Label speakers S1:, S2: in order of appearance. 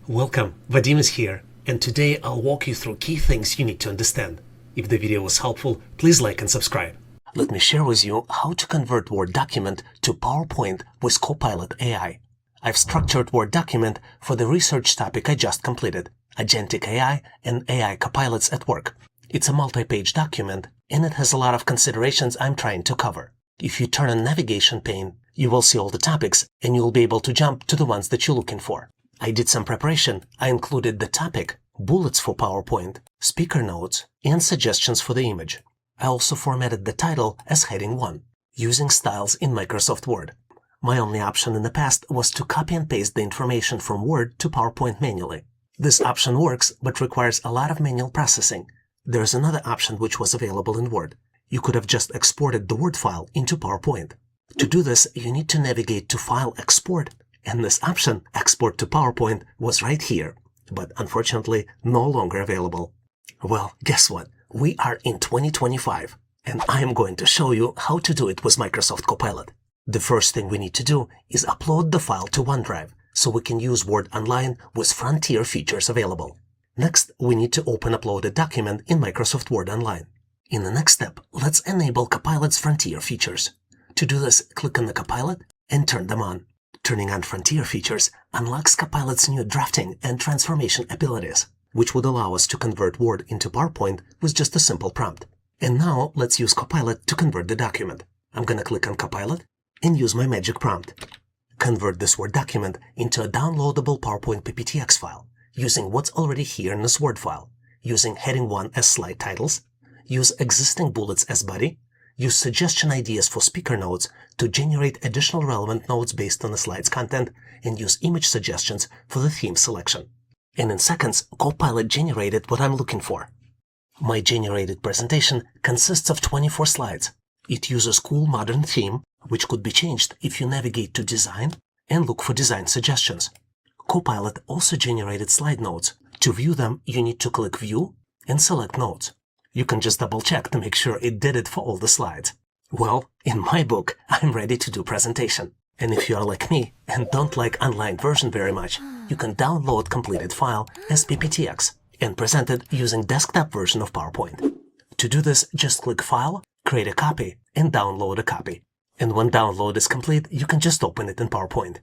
S1: Welcome, Vadim is here, and today I'll walk you through key things you need to understand. If the video was helpful, please like and subscribe. Let me share with you how to convert Word document to PowerPoint with Copilot AI. I've structured Word document for the research topic I just completed, Agentic AI and AI copilots at work. It's a multi-page document, and it has a lot of considerations I'm trying to cover. If you turn on navigation pane, you will see all the topics, and you'll be able to jump to the ones that you're looking for. I did some preparation. I included the topic, bullets for PowerPoint, speaker notes, and suggestions for the image. I also formatted the title as heading 1, using styles in Microsoft Word. My only option in the past was to copy and paste the information from Word to PowerPoint manually. This option works, but requires a lot of manual processing. There's another option which was available in Word. You could have just exported the Word file into PowerPoint. To do this, you need to navigate to File, Export, and this option, Export to PowerPoint, was right here, but unfortunately no longer available. Well, guess what? We are in 2025, and I am going to show you how to do it with Microsoft Copilot. The first thing we need to do is upload the file to OneDrive, so we can use Word Online with Frontier features available. Next, we need to open uploaded document in Microsoft Word Online. In the next step, let's enable Copilot's Frontier features. To do this, click on the Copilot and turn them on. Turning on Frontier features unlocks Copilot's new drafting and transformation abilities, which would allow us to convert Word into PowerPoint with just a simple prompt. And now let's use Copilot to convert the document. I'm going to click on Copilot and use my magic prompt. Convert this Word document into a downloadable PowerPoint PPTX file, using what's already here in this Word file, using heading 1 as slide titles, use existing bullets as body, use suggestion ideas for speaker notes to generate additional relevant notes based on the slide's content, and use image suggestions for the theme selection. And in seconds, Copilot generated what I'm looking for. My generated presentation consists of 24 slides. It uses cool modern theme, which could be changed if you navigate to Design and look for design suggestions. Copilot also generated slide notes. To view them, you need to click View and select Notes. You can just double-check to make sure it did it for all the slides. Well, in my book, I'm ready to do presentation. And if you are like me and don't like online version very much, you can download completed file as PPTX and present it using desktop version of PowerPoint. To do this, just click File, create a copy, and download a copy. And when download is complete, you can just open it in PowerPoint.